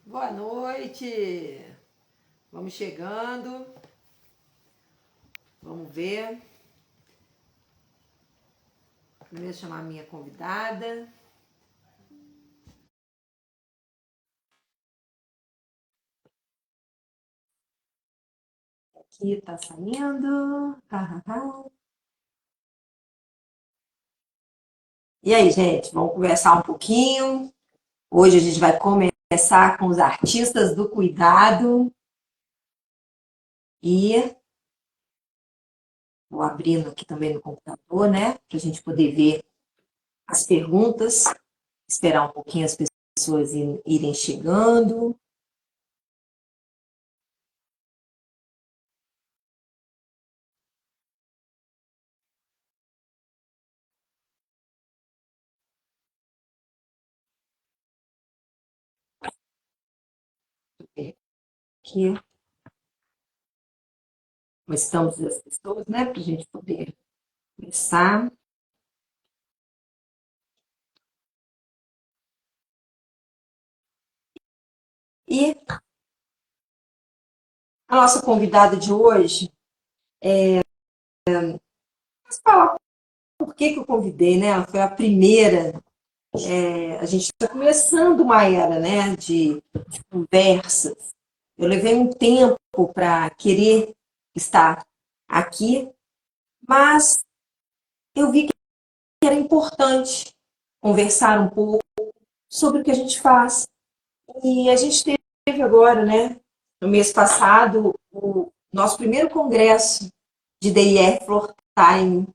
Boa noite. Vamos chegando. Vamos ver. Primeiro chamar a minha convidada. Aqui tá saindo. E aí, gente, vamos conversar um pouquinho. Hoje a gente vai começar com os artistas do cuidado. E vou abrindo aqui também no computador, né? Para a gente poder ver as perguntas. Esperar um pouquinho as pessoas irem chegando. Aqui. Estamos as pessoas, né? Para a gente poder começar. E a nossa convidada de hoje, vou falar por que eu convidei, né? Ela foi a primeira. A gente está começando uma era, né, de conversas. Eu levei um tempo para querer estar aqui, mas eu vi que era importante conversar um pouco sobre o que a gente faz. E a gente teve agora, né, no mês passado, o nosso primeiro congresso de DIE Floor Time.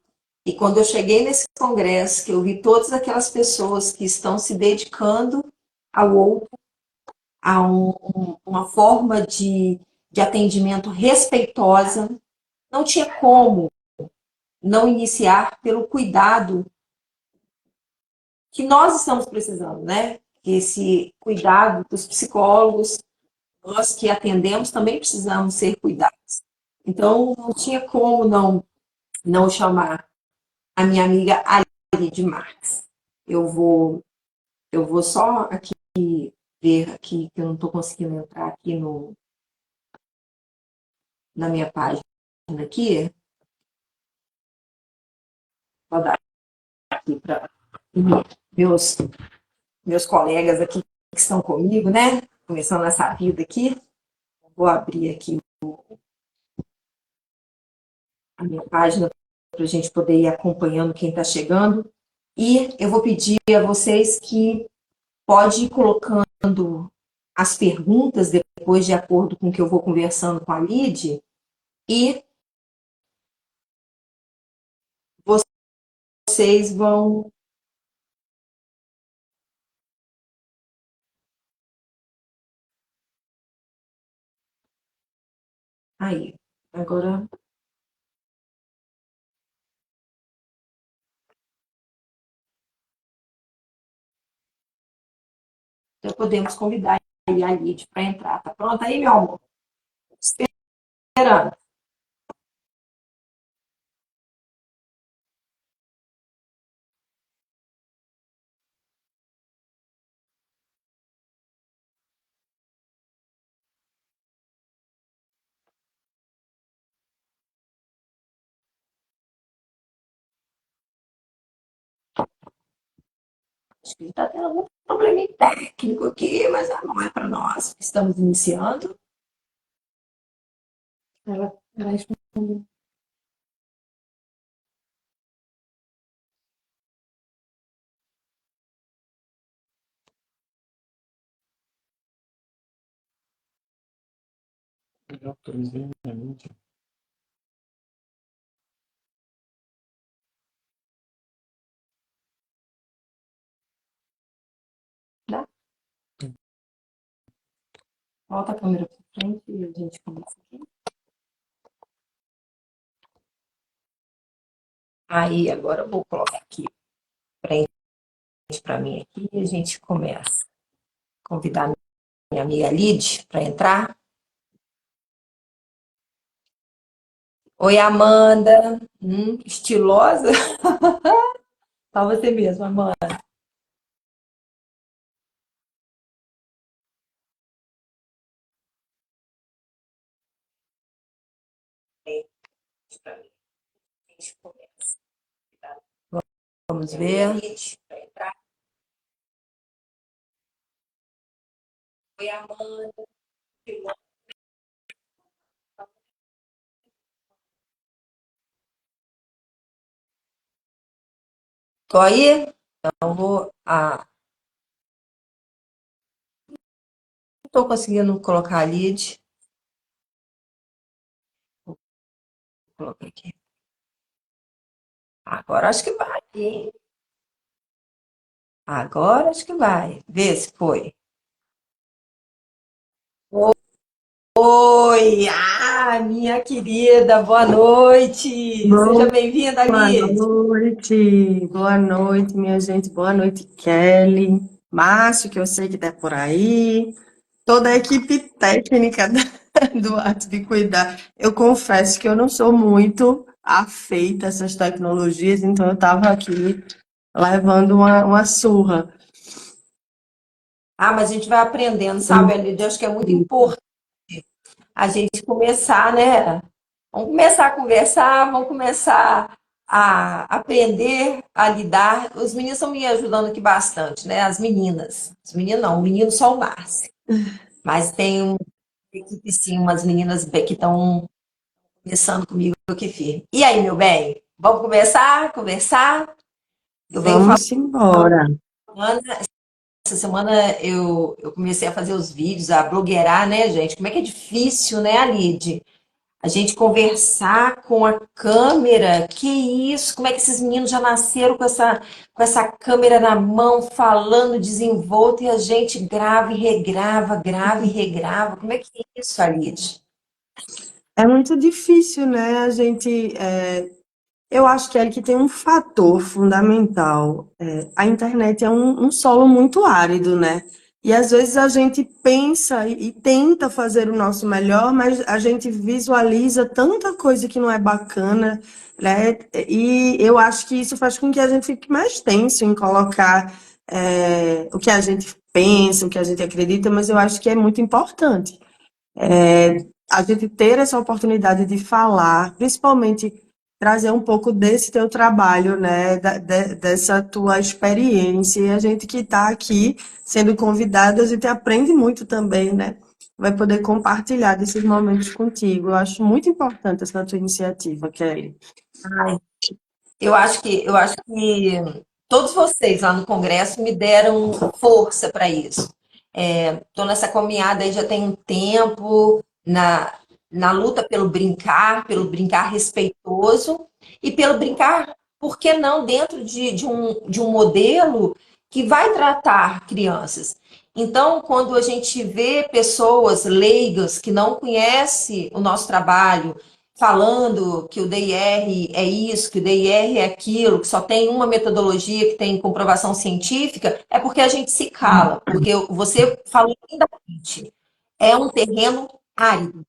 E quando eu cheguei nesse congresso, que eu vi todas aquelas pessoas que estão se dedicando ao outro, a uma forma de atendimento respeitosa, não tinha como não iniciar pelo cuidado que nós estamos precisando, né? Esse cuidado dos psicólogos, nós que atendemos também precisamos ser cuidados. Então, não tinha como não chamar a minha amiga Ali de Marx. Eu vou, eu vou só aqui ver aqui que eu não estou conseguindo entrar aqui na minha página aqui. Vou dar aqui para meus, meus colegas aqui que estão comigo, né? Começando essa vida aqui. Vou abrir aqui a minha página para a gente poder ir acompanhando quem está chegando. E eu vou pedir a vocês que pode ir colocando as perguntas depois, de acordo com o que eu vou conversando com a Lid, e vocês vão. Aí, agora. Já podemos convidar aí a Lid para entrar. Tá pronta aí, meu amor? Esperando. Acho que está tendo algum problema técnico aqui, mas não é para nós. Estamos iniciando. Ela respondeu. Eu autorizei minha mente. Dá? Volta a câmera para frente e a gente começa aqui. Aí, agora eu vou colocar aqui frente para mim aqui e a gente começa. Convidar minha amiga Lid para entrar. Oi, Amanda. Estilosa? Só você mesma, Amanda. Vamos ver. Tô aí? Então vou. Não tô conseguindo colocar a lead. Vou colocar aqui. Agora acho que vai, hein? Agora acho que vai. Vê se foi. Oi, minha querida, boa noite. Seja bem-vinda, Boa Lid. noite, minha gente. Boa noite, Kelly, Márcio, que eu sei que tá por aí, toda a equipe técnica do Arte de Cuidar. Eu confesso que eu não sou muito afeita a essas tecnologias, então eu estava aqui levando uma surra. Mas a gente vai aprendendo, sabe, Lid? Eu acho que é muito importante a gente começar, né? Vamos começar a conversar, vamos começar a aprender a lidar. Os meninos estão me ajudando aqui bastante, né? As meninas. Os meninos não, o menino só o Márcio. Mas tem uma equipe, sim, umas meninas que estão começando comigo aqui firme. E aí, meu bem? Vamos começar? Conversar? Eu venho Vamos embora. falando, essa semana eu comecei a fazer os vídeos, a blogueirar, né, gente? Como é que é difícil, né, Alide? A gente conversar com a câmera, que isso? Como é que esses meninos já nasceram com essa câmera na mão, falando desenvolto, e a gente grava e regrava, grava e regrava. Como é que é isso, Alide? É muito difícil, né? Eu acho, Kelly, que tem um fator fundamental. A internet é um solo muito árido, né? E às vezes a gente pensa e tenta fazer o nosso melhor, mas a gente visualiza tanta coisa que não é bacana, né? E eu acho que isso faz com que a gente fique mais tenso em colocar, o que a gente pensa, o que a gente acredita, mas eu acho que é muito importante a gente ter essa oportunidade de falar, principalmente trazer um pouco desse teu trabalho, né, dessa tua experiência. E a gente que está aqui sendo convidado, a gente aprende muito também, né? Vai poder compartilhar desses momentos contigo. Eu acho muito importante essa tua iniciativa, Kelly. Eu acho que todos vocês lá no Congresso me deram força para isso. Estou nessa caminhada aí já tem um tempo, na luta pelo brincar respeitoso e pelo brincar, por que não, dentro de um modelo que vai tratar crianças. Então, quando a gente vê pessoas leigas que não conhecem o nosso trabalho, falando que o DIR é isso, que o DIR é aquilo, que só tem uma metodologia que tem comprovação científica, é porque a gente se cala, porque você falou lindamente, é um terreno árido.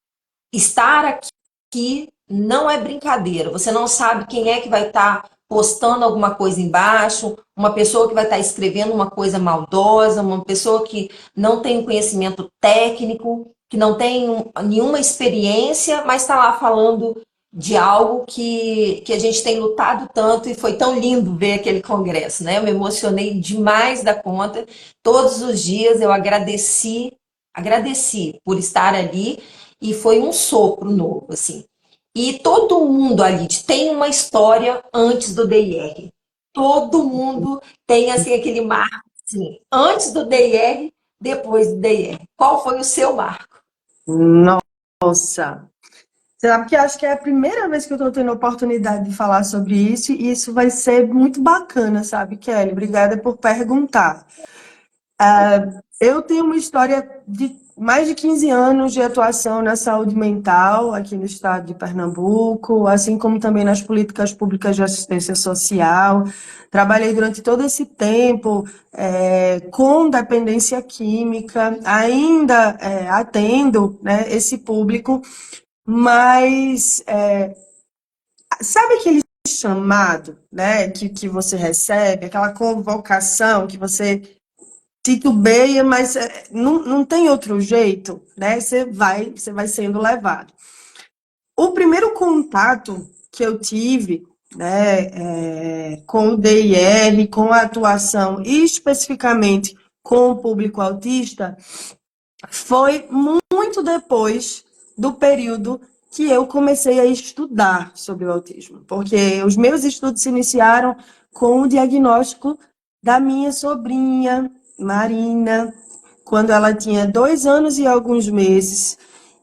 Estar aqui não é brincadeira. Você não sabe quem é que vai estar postando alguma coisa embaixo, uma pessoa que vai estar escrevendo uma coisa maldosa, uma pessoa que não tem um conhecimento técnico, que não tem nenhuma experiência, mas está lá falando de algo que a gente tem lutado tanto e foi tão lindo ver aquele congresso, né? Eu me emocionei demais da conta. Todos os dias eu agradeci por estar ali e foi um sopro novo, assim. E todo mundo ali tem uma história antes do DIR. Todo mundo tem assim aquele marco, assim, antes do DIR, depois do DIR. Qual foi o seu marco? Nossa! Sabe que acho que é a primeira vez que eu estou tendo a oportunidade de falar sobre isso, e isso vai ser muito bacana, sabe, Kelly? Obrigada por perguntar. Eu tenho uma história de mais de 15 anos de atuação na saúde mental aqui no estado de Pernambuco, assim como também nas políticas públicas de assistência social. Trabalhei durante todo esse tempo com dependência química, ainda atendo, né, esse público, mas sabe aquele chamado, né, que você recebe, aquela convocação que você titubeia, mas não tem outro jeito, né? Você vai sendo levado. O primeiro contato que eu tive, né, com o DIR, com a atuação e especificamente com o público autista, foi muito depois do período que eu comecei a estudar sobre o autismo, porque os meus estudos se iniciaram com o diagnóstico da minha sobrinha, Marina, quando ela tinha 2 anos e alguns meses.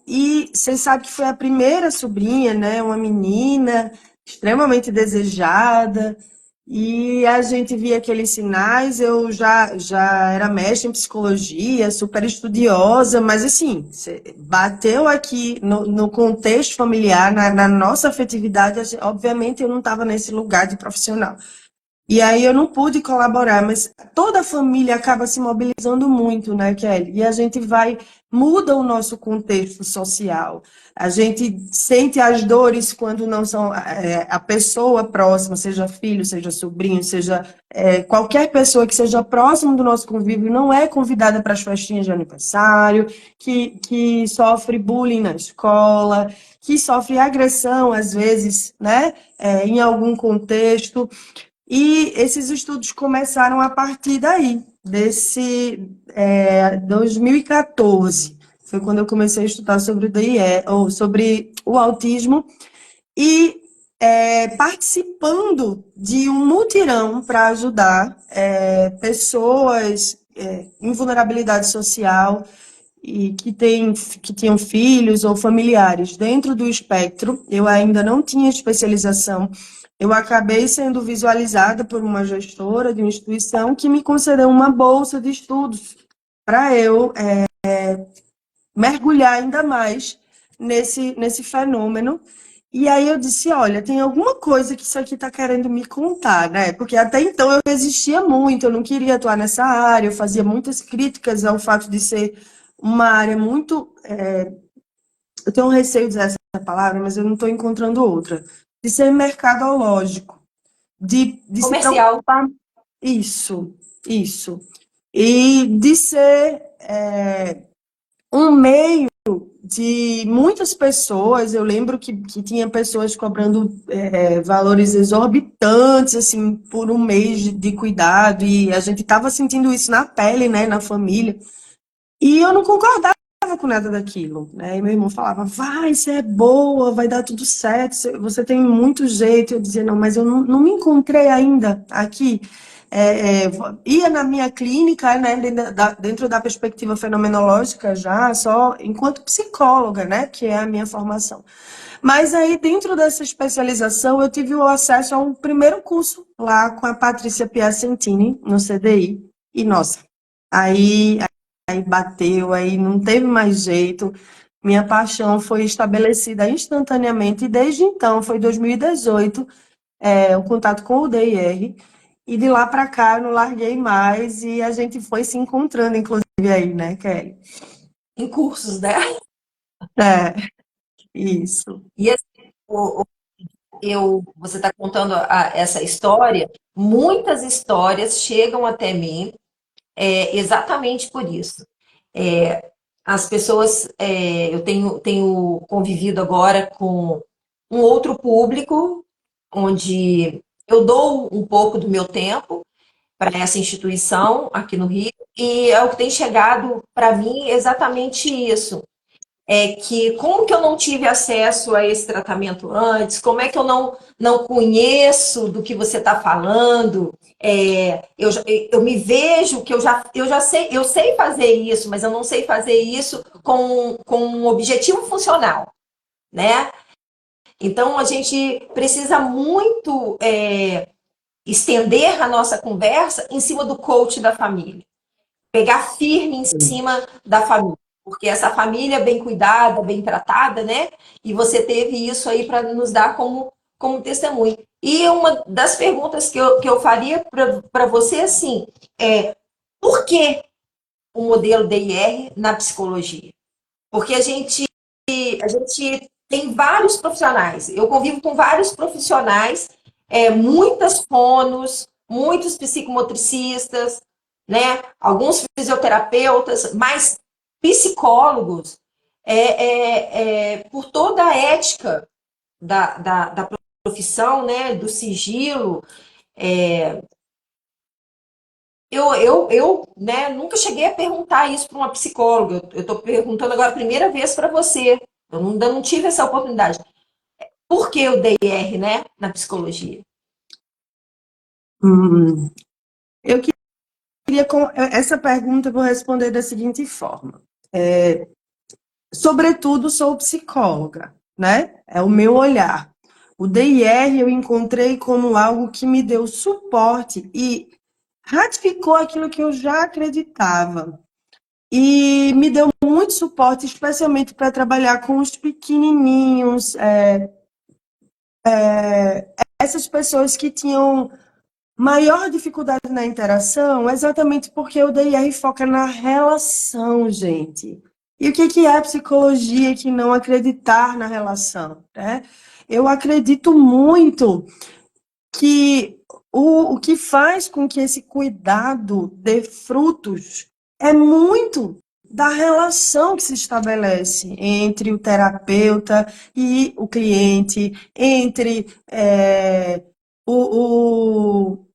E você sabe que foi a primeira sobrinha, né? Uma menina extremamente desejada. E a gente via aqueles sinais. Eu já era mestre em psicologia, super estudiosa, mas assim, bateu aqui no contexto familiar, na nossa afetividade, obviamente eu não estava nesse lugar de profissional. E aí eu não pude colaborar, mas toda a família acaba se mobilizando muito, né, Kelly? E a gente muda o nosso contexto social. A gente sente as dores quando não são a pessoa próxima, seja filho, seja sobrinho, seja qualquer pessoa que seja próximo do nosso convívio, não é convidada para as festinhas de aniversário, que sofre bullying na escola, que sofre agressão, às vezes, né, em algum contexto. E esses estudos começaram a partir daí, desse 2014. Foi quando eu comecei a estudar sobre o DIE, ou sobre o autismo, e participando de um mutirão para ajudar pessoas em vulnerabilidade social e que tinham filhos ou familiares dentro do espectro. Eu ainda não tinha especialização. Eu acabei sendo visualizada por uma gestora de uma instituição que me concedeu uma bolsa de estudos para eu mergulhar ainda mais nesse fenômeno. E aí eu disse, olha, tem alguma coisa que isso aqui está querendo me contar, né? Porque até então eu resistia muito, eu não queria atuar nessa área, eu fazia muitas críticas ao fato de ser uma área muito... eu tenho um receio de dizer essa palavra, mas eu não estou encontrando outra. De ser mercadológico, de se Comercial. preocupar... Isso. E de ser um meio de muitas pessoas. Eu lembro que tinha pessoas cobrando valores exorbitantes, assim, por um mês de cuidado, e a gente estava sentindo isso na pele, né, na família, e eu não concordava com nada daquilo, né, e meu irmão falava, vai, você é boa, vai dar tudo certo, você tem muito jeito. Eu dizia, não, mas eu não me encontrei ainda aqui. Ia na minha clínica, né, dentro da perspectiva fenomenológica já, só enquanto psicóloga, né, que é a minha formação. Mas aí, dentro dessa especialização, eu tive o acesso a um primeiro curso lá com a Patrícia Piacentini, no CDI, e nossa, aí, aí bateu, aí não teve mais jeito. Minha paixão foi estabelecida instantaneamente, e desde então, foi 2018, o contato com o DIR, e de lá para cá eu não larguei mais, e a gente foi se encontrando, inclusive, aí, né, Kelly? Em cursos, né? É, isso. E assim, você está contando essa história, muitas histórias chegam até mim exatamente por isso. As pessoas, eu tenho convivido agora com um outro público, onde eu dou um pouco do meu tempo para essa instituição aqui no Rio, e é o que tem chegado para mim exatamente isso. É que como que eu não tive acesso a esse tratamento antes? Como é que eu não conheço do que você está falando? Eu me vejo que eu já sei, eu sei fazer isso, mas eu não sei fazer isso com um objetivo funcional, né? Então a gente precisa muito estender a nossa conversa em cima do coach da família, pegar firme em cima da família, porque essa família bem cuidada, bem tratada, né? E você teve isso aí para nos dar como testemunho. E uma das perguntas que eu faria para você, assim, por que o modelo DIR na psicologia? Porque a gente tem vários profissionais, eu convivo com vários profissionais, muitas fonos, muitos psicomotricistas, né? Alguns fisioterapeutas, mas psicólogos por toda a ética da profissão, né, do sigilo. É, né, nunca cheguei a perguntar isso para uma psicóloga. Eu estou perguntando agora a primeira vez para você. Eu ainda não tive essa oportunidade. Por que o DIR, né, na psicologia? Hum, eu essa pergunta eu vou responder da seguinte forma. Sobretudo, sou psicóloga, né? É o meu olhar. O DIR eu encontrei como algo que me deu suporte e ratificou aquilo que eu já acreditava. E me deu muito suporte, especialmente para trabalhar com os pequenininhos, essas pessoas que tinham maior dificuldade na interação, exatamente porque o DIR foca na relação, gente. E o que é psicologia que não acreditar na relação, né? Eu acredito muito que o que faz com que esse cuidado dê frutos é muito da relação que se estabelece entre o terapeuta e o cliente, entre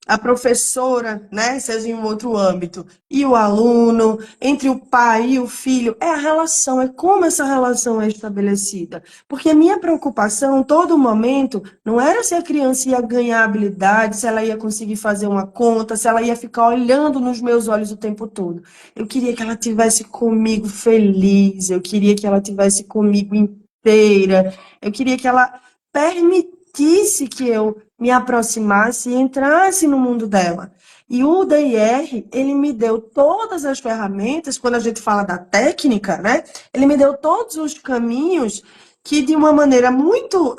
a professora, né, seja em um outro âmbito, e o aluno, entre o pai e o filho. É a relação, é como essa relação é estabelecida. Porque a minha preocupação, todo momento, não era se a criança ia ganhar habilidade, se ela ia conseguir fazer uma conta, se ela ia ficar olhando nos meus olhos o tempo todo. Eu queria que ela tivesse comigo feliz, eu queria que ela tivesse comigo inteira, eu queria que ela permitisse que eu me aproximasse e entrasse no mundo dela. E o DIR, ele me deu todas as ferramentas, quando a gente fala da técnica, né? Ele me deu todos os caminhos que, de uma maneira muito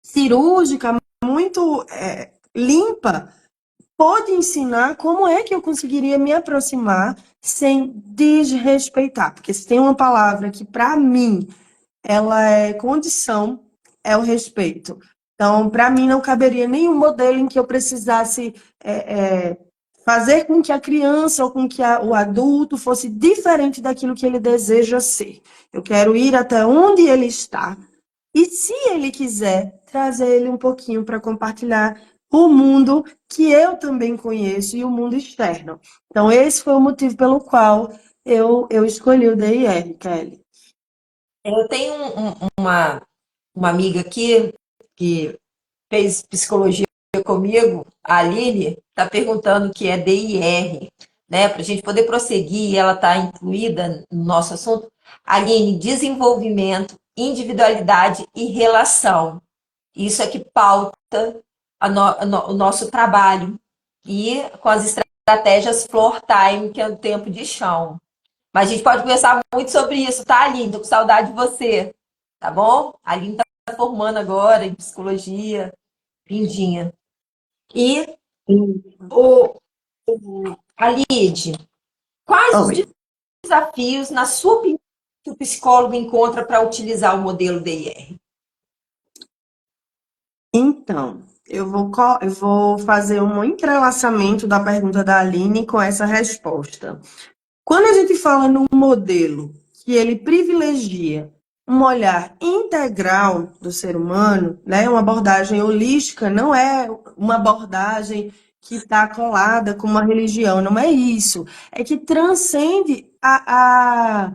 cirúrgica, muito limpa, pode ensinar como é que eu conseguiria me aproximar sem desrespeitar. Porque se tem uma palavra que, para mim, ela é condição, é o respeito. Então, para mim, não caberia nenhum modelo em que eu precisasse fazer com que a criança ou com que o adulto fosse diferente daquilo que ele deseja ser. Eu quero ir até onde ele está e, se ele quiser, trazer ele um pouquinho para compartilhar o mundo que eu também conheço e o mundo externo. Então, esse foi o motivo pelo qual eu escolhi o DIR, Kelly. Eu tenho uma amiga aqui que fez psicologia comigo, a Aline, está perguntando o que é DIR, né? Para a gente poder prosseguir, ela está incluída no nosso assunto. Aline, desenvolvimento, individualidade e relação. Isso é que pauta o nosso trabalho. E com as estratégias floor time, que é o tempo de chão. Mas a gente pode conversar muito sobre isso, tá, Aline? Tô com saudade de você, tá bom? A Aline tá formando agora em psicologia, lindinha. E o, Alide, quais os Oi. desafios, na sua opinião, que o psicólogo encontra para utilizar o modelo DIR? Então, eu vou fazer um entrelaçamento da pergunta da Aline com essa resposta. Quando a gente fala num modelo que ele privilegia um olhar integral do ser humano, né, uma abordagem holística, não é uma abordagem que está colada com uma religião, não é isso. É que transcende a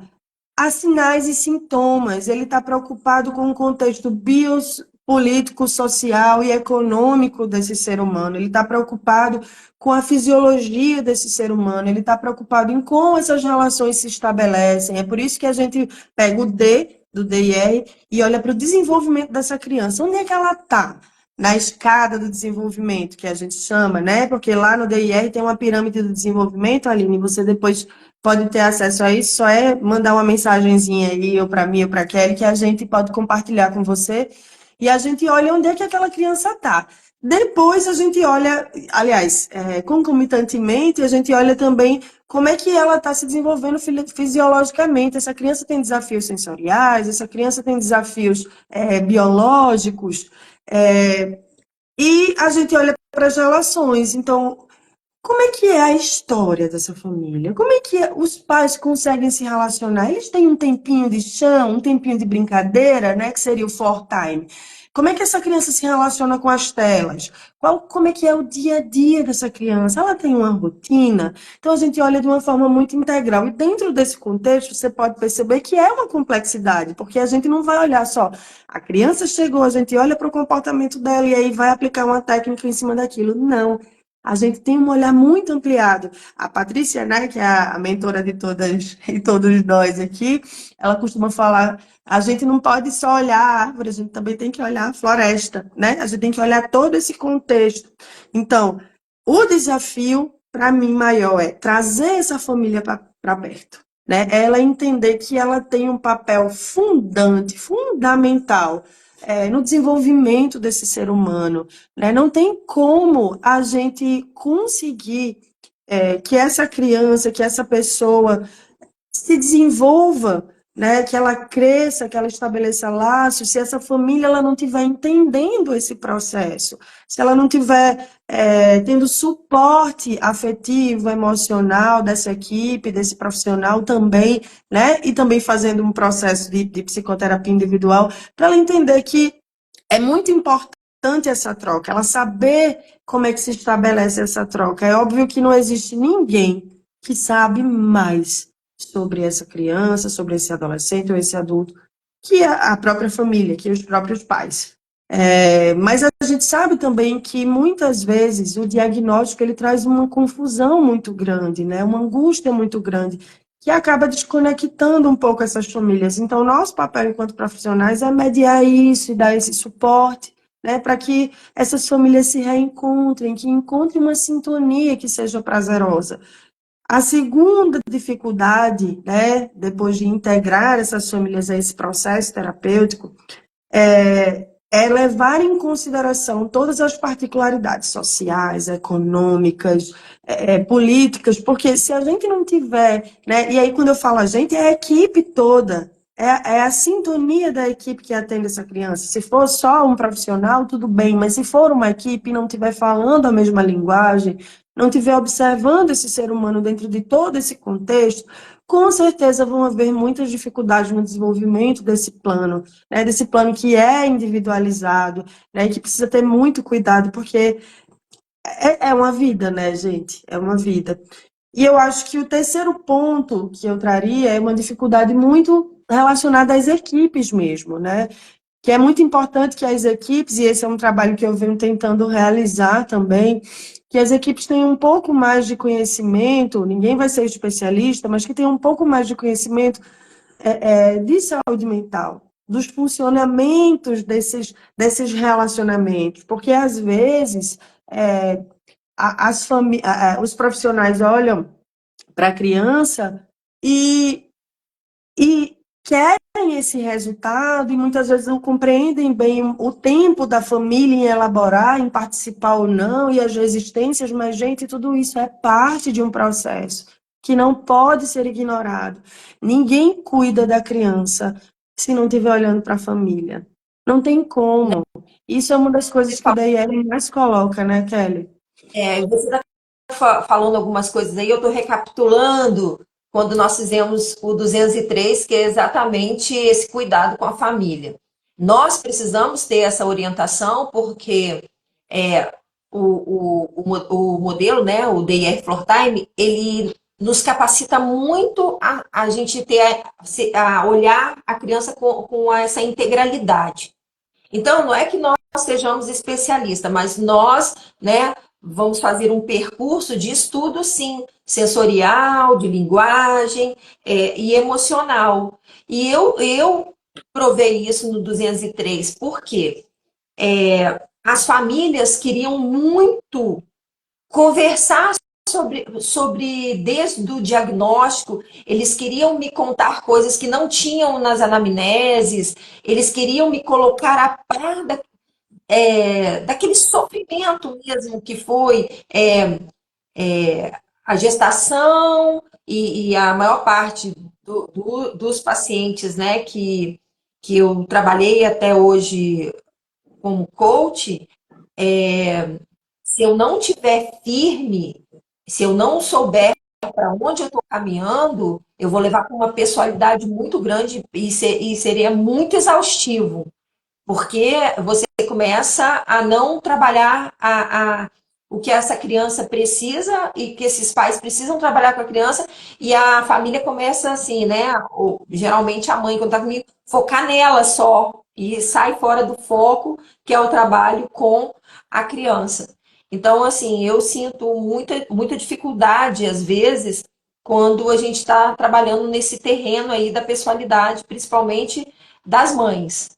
sinais e sintomas. Ele está preocupado com o contexto biopolítico, social e econômico desse ser humano. Ele está preocupado com a fisiologia desse ser humano. Ele está preocupado em como essas relações se estabelecem. É por isso que a gente pega o D do DIR e olha para o desenvolvimento dessa criança. Onde é que ela está? Na escada do desenvolvimento, que a gente chama, né? Porque lá no DIR tem uma pirâmide do desenvolvimento, Aline, você depois pode ter acesso a isso, só é mandar uma mensagenzinha aí, ou para mim, ou para a Kelly, que a gente pode compartilhar com você, e a gente olha onde é que aquela criança está. Depois a gente olha, aliás, concomitantemente, a gente olha também como é que ela está se desenvolvendo fisiologicamente. Essa criança tem desafios sensoriais, essa criança tem desafios biológicos, e a gente olha para as relações. Então, como é que é a história dessa família? Como é que os pais conseguem se relacionar? Eles têm um tempinho de chão, um tempinho de brincadeira, né, que seria o for time. Como é que essa criança se relaciona com as telas? Como é que é o dia a dia dessa criança? Ela tem uma rotina? Então a gente olha de uma forma muito integral. E dentro desse contexto, você pode perceber que é uma complexidade, porque a gente não vai olhar só. A criança chegou, a gente olha para o comportamento dela e aí vai aplicar uma técnica em cima daquilo. Não. A gente tem um olhar muito ampliado. A Patrícia, né, que é a mentora de todas e todos nós aqui, ela costuma falar, a gente não pode só olhar a árvore, a gente também tem que olhar a floresta, né? A gente tem que olhar todo esse contexto. Então, o desafio, para mim, maior é trazer essa família para perto, né? Ela entender que ela tem um papel fundamental, no desenvolvimento desse ser humano, né? Não tem como a gente conseguir que essa criança, que essa pessoa se desenvolva, né? Que ela cresça, que ela estabeleça laços, se essa família ela não estiver entendendo esse processo, se ela não tiver tendo suporte afetivo, emocional dessa equipe, desse profissional também, né? E também fazendo um processo de psicoterapia individual, para ela entender que é muito importante essa troca, ela saber como é que se estabelece essa troca. É óbvio que não existe ninguém que sabe mais sobre essa criança, sobre esse adolescente ou esse adulto, que a própria família, que os próprios pais. Mas a gente sabe também que muitas vezes o diagnóstico ele traz uma confusão muito grande, né? Uma angústia muito grande, que acaba desconectando um pouco essas famílias. Então, nosso papel enquanto profissionais é mediar isso e dar esse suporte, né, para que essas famílias se reencontrem, que encontrem uma sintonia que seja prazerosa. A segunda dificuldade, né, depois de integrar essas famílias a esse processo terapêutico, é levar em consideração todas as particularidades sociais, econômicas, políticas, porque se a gente não tiver, né, e aí quando eu falo a gente, é a equipe toda, é a sintonia da equipe que atende essa criança. Se for só um profissional, tudo bem, mas se for uma equipe e não estiver falando a mesma linguagem, não estiver observando esse ser humano dentro de todo esse contexto, com certeza vão haver muitas dificuldades no desenvolvimento desse plano, né, desse plano que é individualizado, né, e que precisa ter muito cuidado, porque é uma vida, né, gente? É uma vida. E eu acho que o terceiro ponto que eu traria é uma dificuldade muito relacionada às equipes mesmo, né? Que é muito importante que as equipes, e esse é um trabalho que eu venho tentando realizar também, que as equipes tenham um pouco mais de conhecimento, ninguém vai ser especialista, mas que tenham um pouco mais de conhecimento de saúde mental, dos funcionamentos desses relacionamentos, porque às vezes os profissionais olham para a criança e, e querem esse resultado e muitas vezes não compreendem bem o tempo da família em elaborar, em participar ou não, e as resistências, mas, gente, tudo isso é parte de um processo que não pode ser ignorado. Ninguém cuida da criança se não estiver olhando para a família. Não tem como. Isso é uma das coisas que o DIL mais coloca, né, Kelly? Você está falando algumas coisas aí, eu estou recapitulando quando nós fizemos o 203, que é exatamente esse cuidado com a família. Nós precisamos ter essa orientação, porque o modelo, né, o DIR Floor Time, ele nos capacita muito a gente ter a olhar a criança com essa integralidade. Então, não é que nós sejamos especialistas, mas nós, né, vamos fazer um percurso de estudo, sim, sensorial, de linguagem e emocional. E eu provei isso no 203, porque as famílias queriam muito conversar desde o diagnóstico, eles queriam me contar coisas que não tinham nas anamneses, eles queriam me colocar a par daquele sofrimento mesmo que foi a gestação e a maior parte dos pacientes, né, que eu trabalhei até hoje como coach, se eu não tiver firme Se eu não souber para onde eu estou caminhando, eu vou levar para uma pessoalidade muito grande e seria muito exaustivo, porque você começa a não trabalhar o que essa criança precisa e que esses pais precisam trabalhar com a criança, e a família começa assim, né? Ou, geralmente a mãe, quando está comigo, focar nela só e sai fora do foco, que é o trabalho com a criança. Então, assim, eu sinto muita dificuldade, às vezes, quando a gente está trabalhando nesse terreno aí da pessoalidade, principalmente das mães,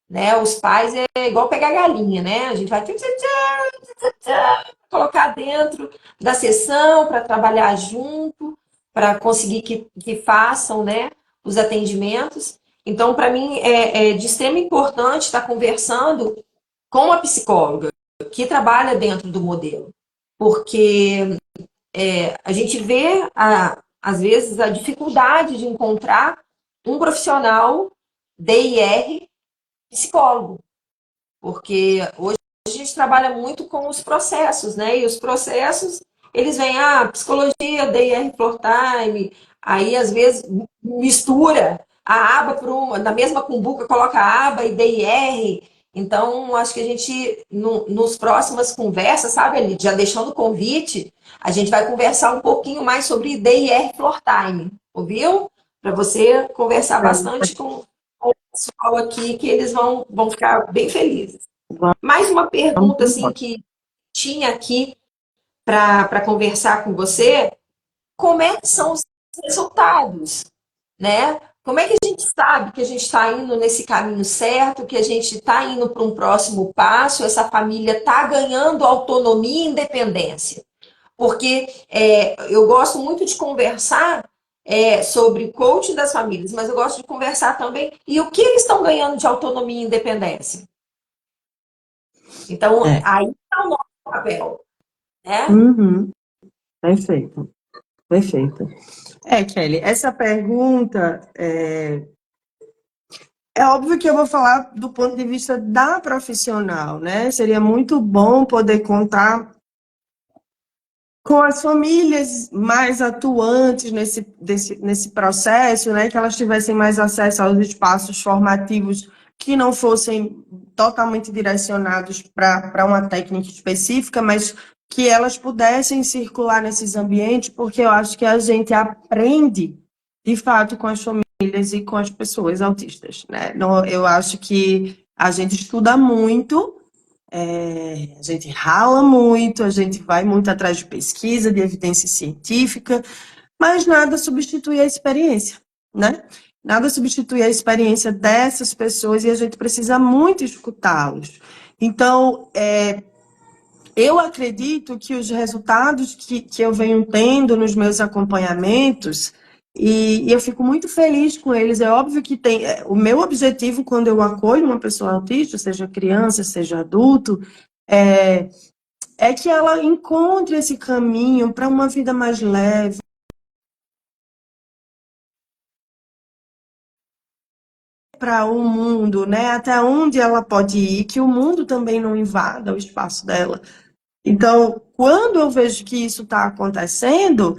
né? Os pais é igual pegar galinha, né? A gente vai colocar dentro da sessão para trabalhar junto, para conseguir que façam, né, os atendimentos. Então, para mim, é de extrema importância estar conversando com a psicóloga que trabalha dentro do modelo, porque a gente vê, às vezes, a dificuldade de encontrar um profissional DIR psicólogo, porque hoje a gente trabalha muito com os processos, né? E os processos, eles vêm, psicologia, DIR Floor Time, aí às vezes mistura a aba na mesma cumbuca, coloca a aba e DIR. Então, acho que a gente, nos próximas conversas, sabe, ali, já deixando o convite, a gente vai conversar um pouquinho mais sobre DIR Floor Time, ouviu? Para você conversar bastante com o pessoal aqui, que eles vão ficar bem felizes. Mais uma pergunta assim que tinha aqui para conversar com você, como é que são os resultados, né? Como é que a gente sabe que a gente está indo nesse caminho certo, que a gente está indo para um próximo passo, essa família está ganhando autonomia e independência? Porque eu gosto muito de conversar sobre coaching das famílias, mas eu gosto de conversar também e o que eles estão ganhando de autonomia e independência. Então, aí está o nosso papel, né? Uhum. Perfeito, perfeito. Kelly, essa pergunta é óbvio que eu vou falar do ponto de vista da profissional, né? Seria muito bom poder contar com as famílias mais atuantes nesse processo, né? Que elas tivessem mais acesso aos espaços formativos que não fossem totalmente direcionados para uma técnica específica, mas que elas pudessem circular nesses ambientes, porque eu acho que a gente aprende, de fato, com as famílias e com as pessoas autistas, né? Eu acho que a gente estuda muito, a gente rala muito, a gente vai muito atrás de pesquisa, de evidência científica, mas nada substitui a experiência, né? Nada substitui a experiência dessas pessoas e a gente precisa muito escutá-los. Então, eu acredito que os resultados que eu venho tendo nos meus acompanhamentos, e eu fico muito feliz com eles, é óbvio que tem. O meu objetivo quando eu acolho uma pessoa autista, seja criança, seja adulto, é que ela encontre esse caminho para uma vida mais leve, para o mundo, né? Até onde ela pode ir, que o mundo também não invada o espaço dela. Então, quando eu vejo que isso está acontecendo,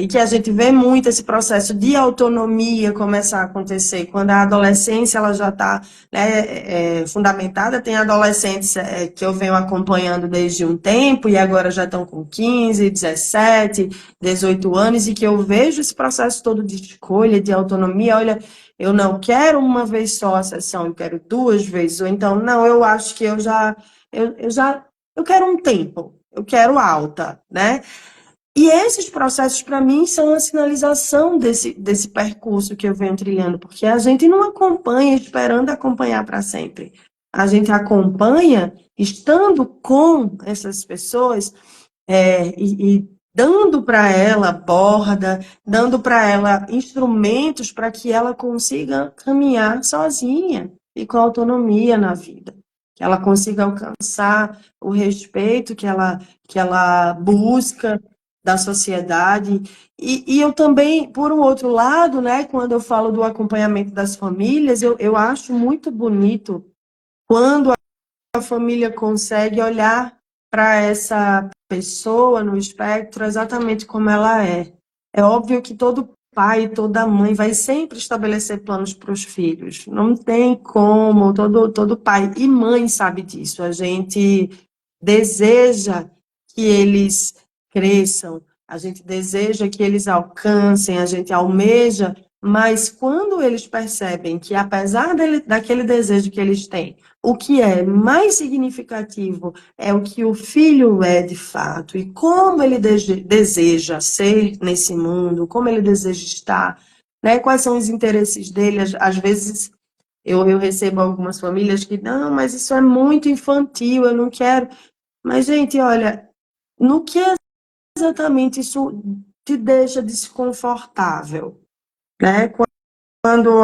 e que a gente vê muito esse processo de autonomia começar a acontecer, quando a adolescência ela já está, né, fundamentada, tem adolescentes que eu venho acompanhando desde um tempo e agora já estão com 15, 17, 18 anos, e que eu vejo esse processo todo de escolha, de autonomia. Olha, eu não quero uma vez só a sessão, eu quero duas vezes, ou então, não, eu acho que eu quero um tempo, eu quero alta, né? E esses processos, para mim, são a sinalização desse percurso que eu venho trilhando, porque a gente não acompanha esperando acompanhar para sempre. A gente acompanha estando com essas pessoas e dando para ela borda, dando para ela instrumentos para que ela consiga caminhar sozinha e com autonomia na vida. Que ela consiga alcançar o respeito que ela busca da sociedade. E eu também, por um outro lado, né, quando eu falo do acompanhamento das famílias, eu acho muito bonito quando a família consegue olhar para essa pessoa no espectro exatamente como ela é. É óbvio que todo pai, toda mãe vai sempre estabelecer planos para os filhos. Não tem como, todo pai e mãe sabe disso. A gente deseja que eles cresçam, a gente deseja que eles alcancem, a gente almeja, mas quando eles percebem que, apesar daquele desejo que eles têm, o que é mais significativo é o que o filho é de fato e como ele deseja ser nesse mundo, como ele deseja estar, né? Quais são os interesses dele. Às vezes eu recebo algumas famílias que, não, mas isso é muito infantil, eu não quero. Mas, gente, olha, no que exatamente isso te deixa desconfortável, né? Quando o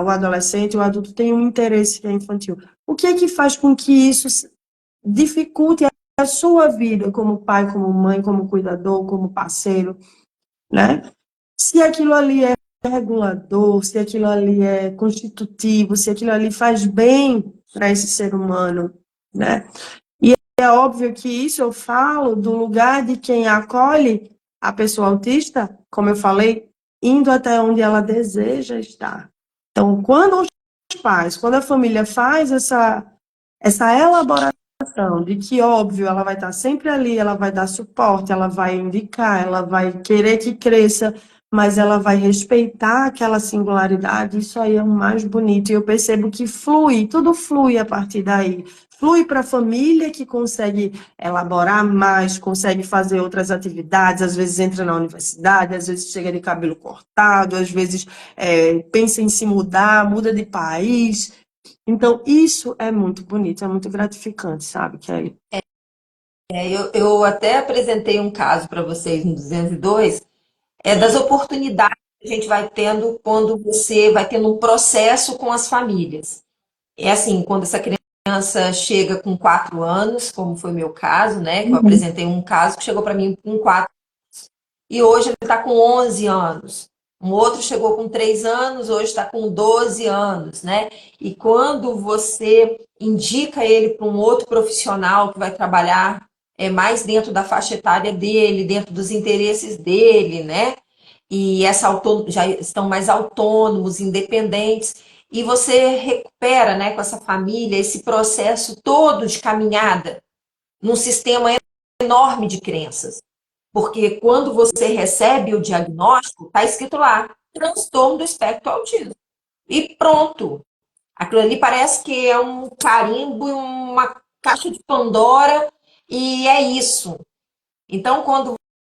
adolescente, o adulto tem um interesse que é infantil. O que é que faz com que isso dificulte a sua vida como pai, como mãe, como cuidador, como parceiro, né? Se aquilo ali é regulador, se aquilo ali é constitutivo, se aquilo ali faz bem para esse ser humano, né? E é óbvio que isso eu falo do lugar de quem acolhe a pessoa autista, como eu falei, indo até onde ela deseja estar. Então, quando os pais, quando a família faz essa elaboração de que, óbvio, ela vai estar sempre ali, ela vai dar suporte, ela vai indicar, ela vai querer que cresça, mas ela vai respeitar aquela singularidade, isso aí é o mais bonito. E eu percebo que flui, tudo flui a partir daí. Flui para a família que consegue elaborar mais, consegue fazer outras atividades, às vezes entra na universidade, às vezes chega de cabelo cortado, às vezes pensa em se mudar, muda de país. Então, isso é muito bonito, é muito gratificante, sabe, Kelly? Eu até apresentei um caso para vocês no 202, das oportunidades que a gente vai tendo quando você vai tendo um processo com as famílias. É assim, quando essa criança chega com 4 anos, como foi meu caso, né? Que eu apresentei um caso que chegou para mim com 4 e hoje ele está com 11 anos. Um outro chegou com 3 anos, hoje está com 12 anos, né? E quando você indica ele para um outro profissional que vai trabalhar mais dentro da faixa etária dele, dentro dos interesses dele, né? E já estão mais autônomos, independentes, e você recupera, né, com essa família esse processo todo de caminhada num sistema enorme de crenças. Porque quando você recebe o diagnóstico, está escrito lá, transtorno do espectro autista. E pronto. Aquilo ali parece que é um carimbo, uma caixa de Pandora, e é isso. Então, quando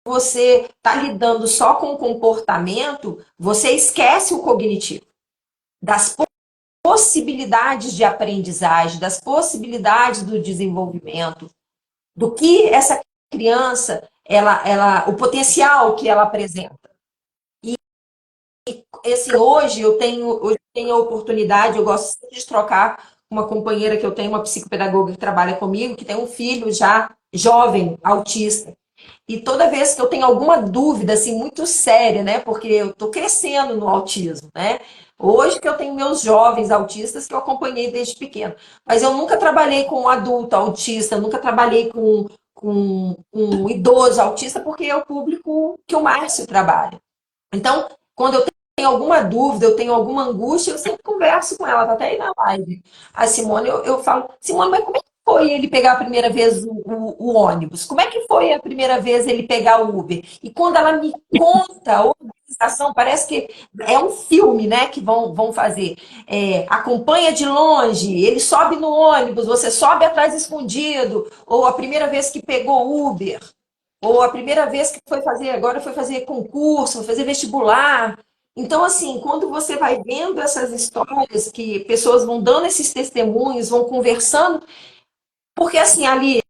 você está lidando só com o comportamento, você esquece o cognitivo, das possibilidades de aprendizagem, das possibilidades do desenvolvimento, do que essa criança, o potencial que ela apresenta. Assim, hoje eu tenho a oportunidade, eu gosto sempre de trocar uma companheira que eu tenho, uma psicopedagoga que trabalha comigo, que tem um filho já jovem, autista. E toda vez que eu tenho alguma dúvida, assim, muito séria, né? Porque eu estou crescendo no autismo, né? Hoje que eu tenho meus jovens autistas que eu acompanhei desde pequeno. Mas eu nunca trabalhei com um adulto autista, eu nunca trabalhei com um idoso autista, porque é o público que o Márcio trabalha. Então, quando eu tenho alguma dúvida, eu tenho alguma angústia, eu sempre converso com ela, tá até aí na live. A Simone, eu falo, Simone, mas como é que foi ele pegar a primeira vez o ônibus? Como é que foi a primeira vez ele pegar o Uber? E quando ela me conta a organização, parece que é um filme, né, que vão fazer. Acompanha de longe, ele sobe no ônibus, você sobe atrás escondido, ou a primeira vez que pegou Uber. Ou a primeira vez que agora foi fazer concurso, foi fazer vestibular. Então, assim, quando você vai vendo essas histórias, que pessoas vão dando esses testemunhos, vão conversando, porque assim, ali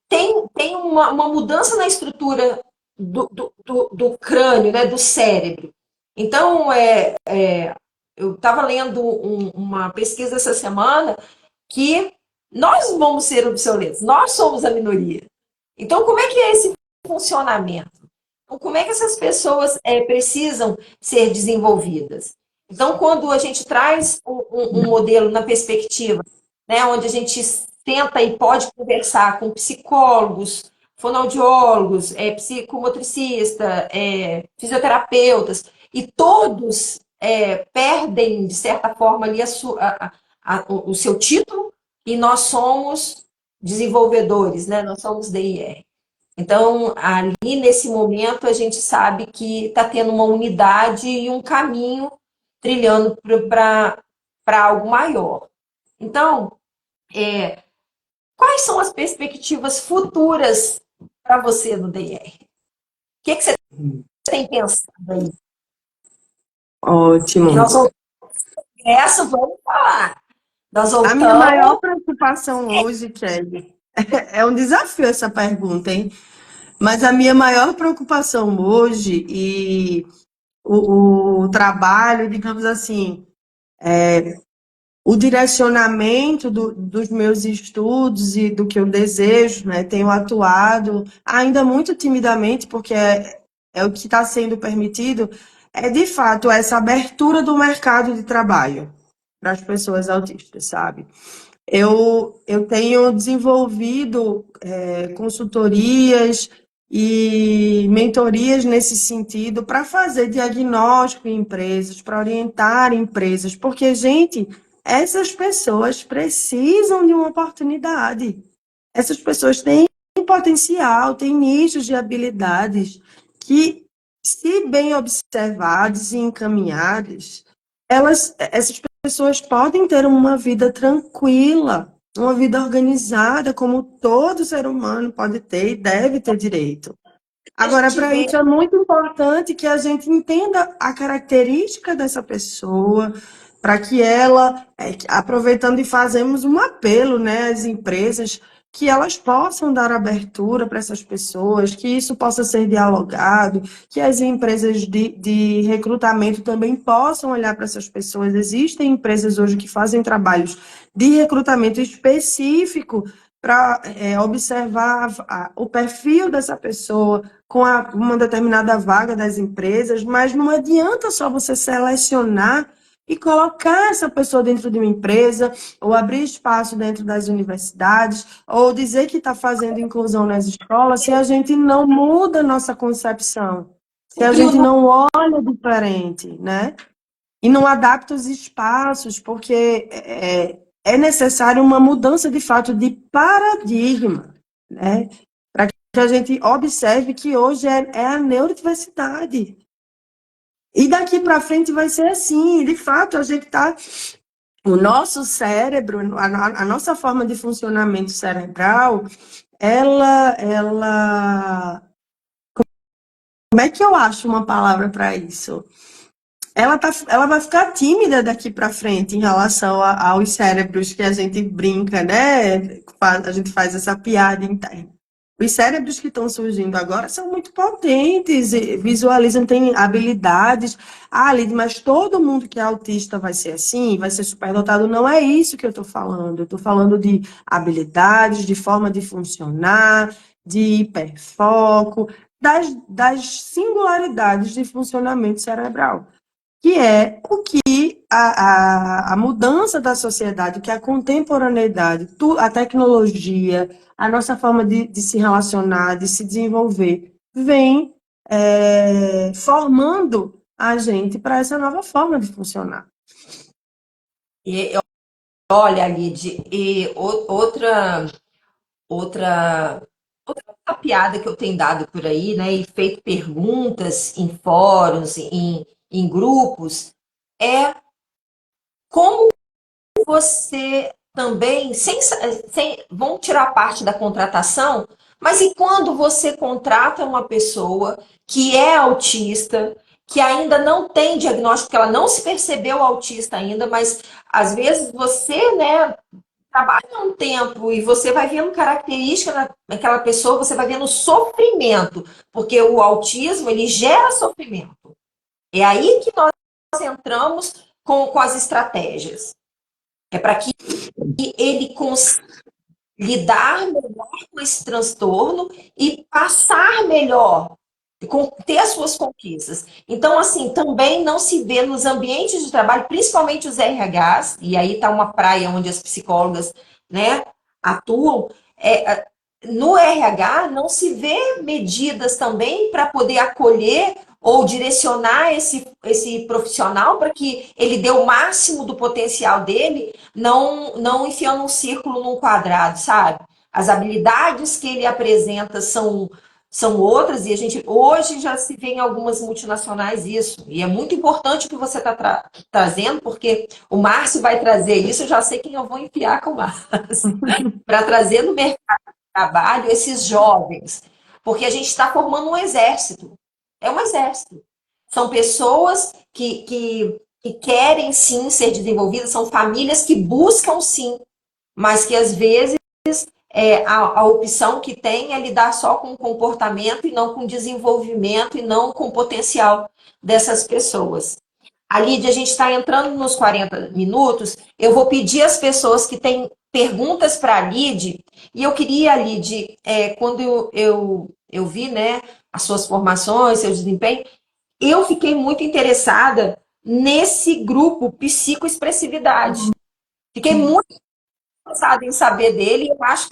tem uma mudança na estrutura do crânio, né, do cérebro. Então, eu estava lendo uma pesquisa essa semana que nós vamos ser obsoletos, nós somos a minoria. Então, como é que é esse funcionamento? Então, como é que essas pessoas precisam ser desenvolvidas? Então, quando a gente traz um modelo na perspectiva, né, onde a gente tenta e pode conversar com psicólogos, fonoaudiólogos, psicomotricista, fisioterapeutas, e todos perdem, de certa forma, ali o seu título, e nós somos desenvolvedores, né? Nós somos DIR. Então, ali nesse momento, a gente sabe que está tendo uma unidade e um caminho trilhando para algo maior. Então, quais são as perspectivas futuras para você no DIR? O que você tem pensado aí? Ótimo. Nós vamos falar. Nós A minha voltamos. maior preocupação hoje, Kelly, é um desafio essa pergunta, hein? Mas a minha maior preocupação hoje e o trabalho, digamos assim, o direcionamento dos meus estudos e do que eu desejo, né? Tenho atuado ainda muito timidamente, porque é o que está sendo permitido, é de fato essa abertura do mercado de trabalho para as pessoas autistas, sabe? Eu tenho desenvolvido consultorias e mentorias nesse sentido para fazer diagnóstico em empresas, para orientar empresas, porque, gente, essas pessoas precisam de uma oportunidade. Essas pessoas têm potencial, têm nichos de habilidades que, se bem observados e encaminhados, essas pessoas podem ter uma vida tranquila, uma vida organizada, como todo ser humano pode ter e deve ter direito. Agora, para isso é muito importante que a gente entenda a característica dessa pessoa, para que ela, aproveitando e fazemos um apelo, né, às empresas, que elas possam dar abertura para essas pessoas, que isso possa ser dialogado, que as empresas de recrutamento também possam olhar para essas pessoas. Existem empresas hoje que fazem trabalhos de recrutamento específico para observar o perfil dessa pessoa, com uma determinada vaga das empresas, mas não adianta só você selecionar e colocar essa pessoa dentro de uma empresa, ou abrir espaço dentro das universidades, ou dizer que está fazendo inclusão nas escolas, se a gente não muda a nossa concepção, se a gente não olha diferente, né? E não adapta os espaços, porque é necessário uma mudança, de fato, de paradigma, né? Para que a gente observe que hoje é a neurodiversidade. E daqui para frente vai ser assim. De fato, a gente está... O nosso cérebro, a nossa forma de funcionamento cerebral, ela... Como é que eu acho uma palavra para isso? Ela vai ficar tímida daqui para frente em relação aos cérebros que a gente brinca, né? A gente faz essa piada interna. Os cérebros que estão surgindo agora são muito potentes, visualizam, têm habilidades. Ah, Lid, mas todo mundo que é autista vai ser assim, vai ser superdotado. Não é isso que eu estou falando. Eu estou falando de habilidades, de forma de funcionar, de hiperfoco, das singularidades de funcionamento cerebral, que é o que a mudança da sociedade, que a contemporaneidade, a tecnologia, a nossa forma de se relacionar, de se desenvolver, vem formando a gente para essa nova forma de funcionar. E, olha, Lid, e outra piada que eu tenho dado por aí, né, e feito perguntas em fóruns, em grupos, é como você também, vamos tirar a parte da contratação, mas e quando você contrata uma pessoa que é autista, que ainda não tem diagnóstico, que ela não se percebeu autista ainda, mas às vezes você, né, trabalha um tempo e você vai vendo característica daquela pessoa, você vai vendo sofrimento, porque o autismo, ele gera sofrimento. É aí que nós entramos com as estratégias. É para que ele consiga lidar melhor com esse transtorno e passar melhor, ter as suas conquistas. Então, assim, também não se vê nos ambientes de trabalho, principalmente os RHs, e aí está uma praia onde as psicólogas, né, atuam, no RH não se vê medidas também para poder acolher ou direcionar esse profissional para que ele dê o máximo do potencial dele, não enfiando um círculo num quadrado, sabe? As habilidades que ele apresenta são outras, e a gente hoje já se vê em algumas multinacionais isso. E é muito importante o que você está trazendo, porque o Márcio vai trazer isso, eu já sei quem eu vou enfiar com o Márcio, para trazer no mercado trabalho esses jovens, porque a gente está formando um exército. É um exército. São pessoas que querem sim ser desenvolvidas, são famílias que buscam sim, mas que às vezes a opção que tem é lidar só com o comportamento e não com o desenvolvimento e não com o potencial dessas pessoas. A Lídia, a gente está entrando nos 40 minutos. Eu vou pedir às pessoas que têm perguntas para a Lídia, e eu queria, Lídia, quando eu vi, né, as suas formações, seu desempenho, eu fiquei muito interessada nesse grupo psicoexpressividade. Fiquei muito interessada em saber dele, e eu acho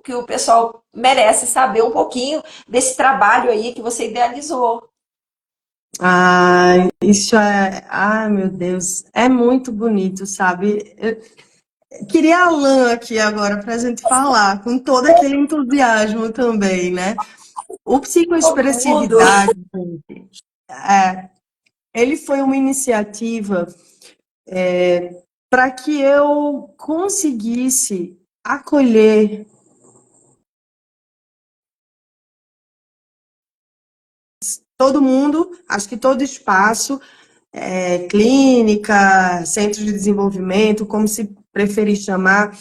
que o pessoal merece saber um pouquinho desse trabalho aí que você idealizou. Ai, isso é. Ai, meu Deus, é muito bonito, sabe? Eu queria a Alan aqui agora para a gente falar, com todo aquele entusiasmo também, né? O Todo mundo. Psicoexpressividade, gente, ele foi uma iniciativa para que eu conseguisse acolher todo mundo, acho que todo espaço, clínica, centro de desenvolvimento, como se preferir chamar,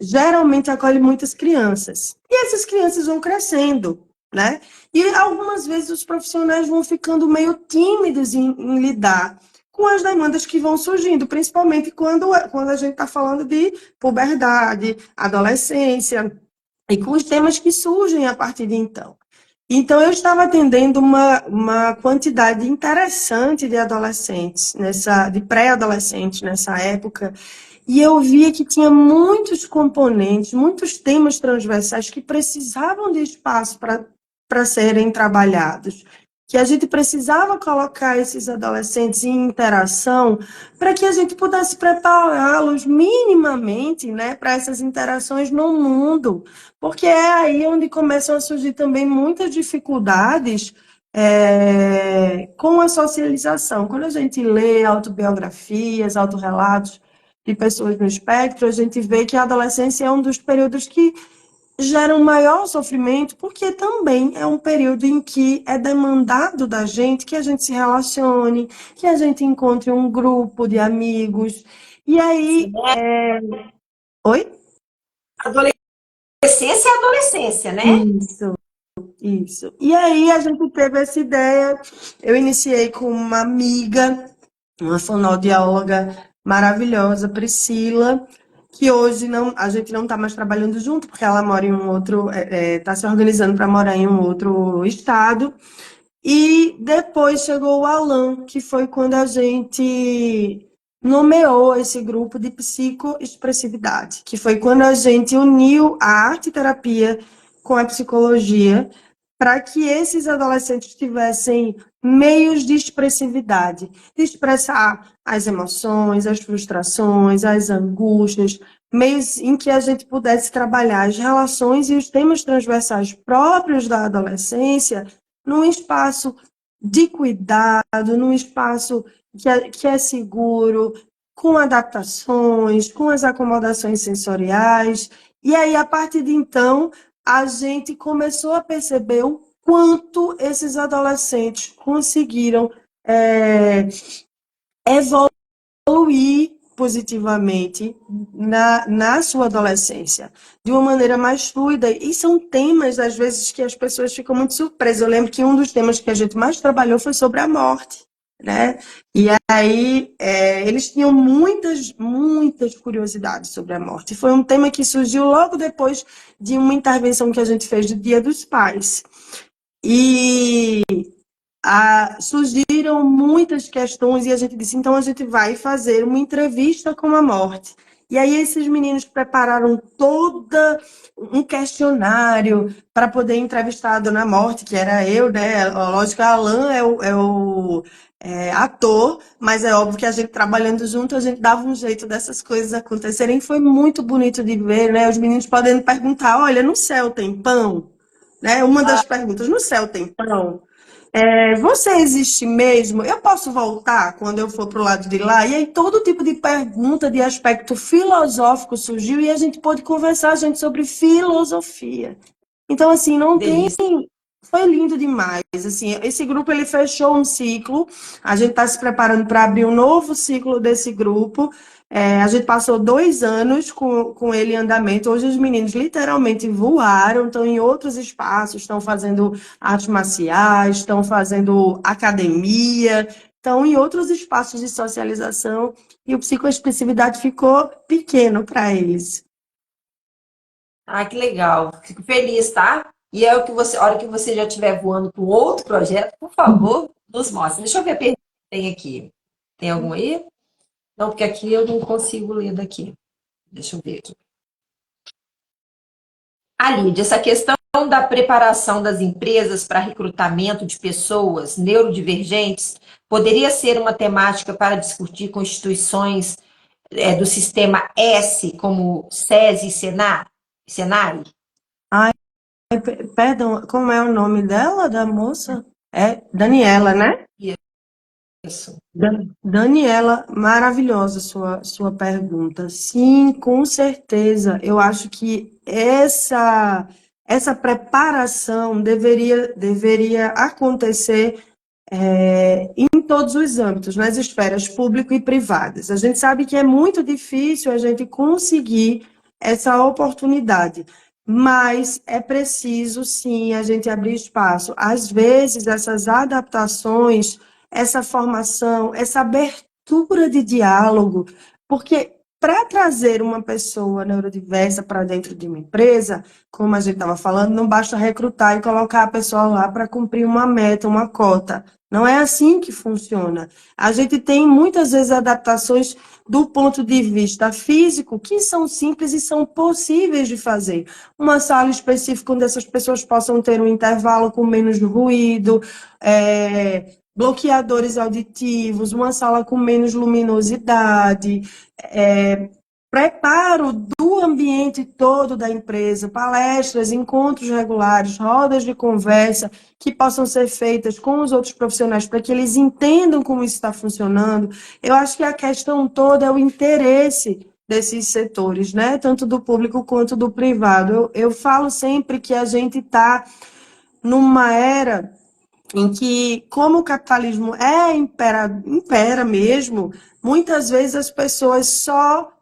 geralmente acolhe muitas crianças. E essas crianças vão crescendo, né? E algumas vezes os profissionais vão ficando meio tímidos em lidar com as demandas que vão surgindo, principalmente quando a gente está falando de puberdade, adolescência, e com os temas que surgem a partir de então. Então, eu estava atendendo uma quantidade interessante de adolescentes, de pré-adolescentes nessa época, e eu via que tinha muitos componentes, muitos temas transversais que precisavam de espaço para serem trabalhados, que a gente precisava colocar esses adolescentes em interação para que a gente pudesse prepará-los minimamente, né, para essas interações no mundo, porque é aí onde começam a surgir também muitas dificuldades com a socialização. Quando a gente lê autobiografias, autorrelatos de pessoas no espectro, a gente vê que a adolescência é um dos períodos que geram maior sofrimento, porque também é um período em que é demandado da gente que a gente se relacione, que a gente encontre um grupo de amigos. E aí. Oi? Adolescência é adolescência, né? Isso. Isso. E aí a gente teve essa ideia, eu iniciei com uma amiga, uma fonoaudióloga maravilhosa, Priscila, que hoje a gente não está mais trabalhando junto, porque ela mora em um outro, está se organizando para morar em um outro estado. E depois chegou o Alan, que foi quando a gente nomeou esse grupo de psicoexpressividade, que foi quando a gente uniu a arte-terapia com a psicologia para que esses adolescentes tivessem meios de expressividade, de expressar as emoções, as frustrações, as angústias, meios em que a gente pudesse trabalhar as relações e os temas transversais próprios da adolescência num espaço de cuidado, num espaço que é seguro, com adaptações, com as acomodações sensoriais. E aí, a partir de então, a gente começou a perceber o quanto esses adolescentes conseguiram evoluir positivamente na sua adolescência, de uma maneira mais fluida. E são temas, às vezes, que as pessoas ficam muito surpresas. Eu lembro que um dos temas que a gente mais trabalhou foi sobre a morte, né? E aí eles tinham muitas curiosidades sobre a morte. Foi um tema que surgiu logo depois de uma intervenção que a gente fez do Dia dos Pais. E surgiram muitas questões e a gente disse, então a gente vai fazer uma entrevista com a morte. E aí esses meninos prepararam todo um questionário para poder entrevistar a Dona Morte, que era eu, né? Lógico que a Alan é ator, mas é óbvio que a gente trabalhando junto, a gente dava um jeito dessas coisas acontecerem. Foi muito bonito de ver, né? Os meninos podendo perguntar, olha, no céu tem pão? Né? Uma das perguntas, no céu tem pão? Você existe mesmo? Eu posso voltar quando eu for para o lado de lá? E aí todo tipo de pergunta de aspecto filosófico surgiu e a gente pôde conversar, gente, sobre filosofia. Então, assim, não tem. Delícia. Foi lindo demais. Assim, esse grupo ele fechou um ciclo. A gente está se preparando para abrir um novo ciclo desse grupo. A gente passou 2 anos com ele em andamento. Hoje os meninos literalmente voaram, estão em outros espaços, estão fazendo artes marciais, estão fazendo academia, estão em outros espaços de socialização e o psicoexpressividade ficou pequeno para eles. Ah, que legal. Fico feliz, tá? E é o que você, a hora que você já estiver voando com outro projeto, por favor, nos mostre. Deixa eu ver a pergunta que tem aqui. Tem alguma aí? Não, porque aqui eu não consigo ler daqui. Deixa eu ver aqui. A Lídia, essa questão da preparação das empresas para recrutamento de pessoas neurodivergentes poderia ser uma temática para discutir com instituições do sistema S, como SESI e Senai? Ai, perdão, como é o nome dela, da moça? É Daniela, né? Isso. Daniela, maravilhosa sua pergunta. Sim, com certeza. Eu acho que essa preparação deveria acontecer em todos os âmbitos, nas esferas público e privadas. A gente sabe que é muito difícil a gente conseguir essa oportunidade, mas é preciso, sim, a gente abrir espaço. Às vezes, essas adaptações, essa formação, essa abertura de diálogo, porque para trazer uma pessoa neurodiversa para dentro de uma empresa, como a gente estava falando, não basta recrutar e colocar a pessoa lá para cumprir uma meta, uma cota. Não é assim que funciona. A gente tem muitas vezes adaptações do ponto de vista físico que são simples e são possíveis de fazer. Uma sala específica onde essas pessoas possam ter um intervalo com menos ruído, bloqueadores auditivos, uma sala com menos luminosidade, preparo do ambiente todo da empresa, palestras, encontros regulares, rodas de conversa que possam ser feitas com os outros profissionais para que eles entendam como isso está funcionando. Eu acho que a questão toda é o interesse desses setores, né? Tanto do público quanto do privado. Eu falo sempre que a gente está numa era em que, como o capitalismo impera mesmo, muitas vezes as pessoas só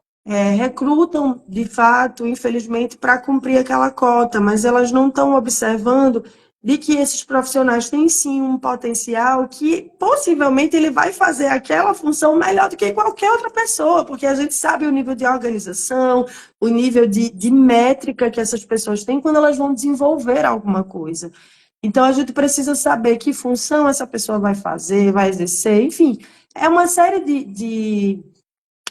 recrutam, de fato, infelizmente, para cumprir aquela cota, mas elas não estão observando de que esses profissionais têm sim um potencial que possivelmente ele vai fazer aquela função melhor do que qualquer outra pessoa, porque a gente sabe o nível de organização, o nível de métrica que essas pessoas têm quando elas vão desenvolver alguma coisa. Então, a gente precisa saber que função essa pessoa vai fazer, vai exercer, enfim, é uma série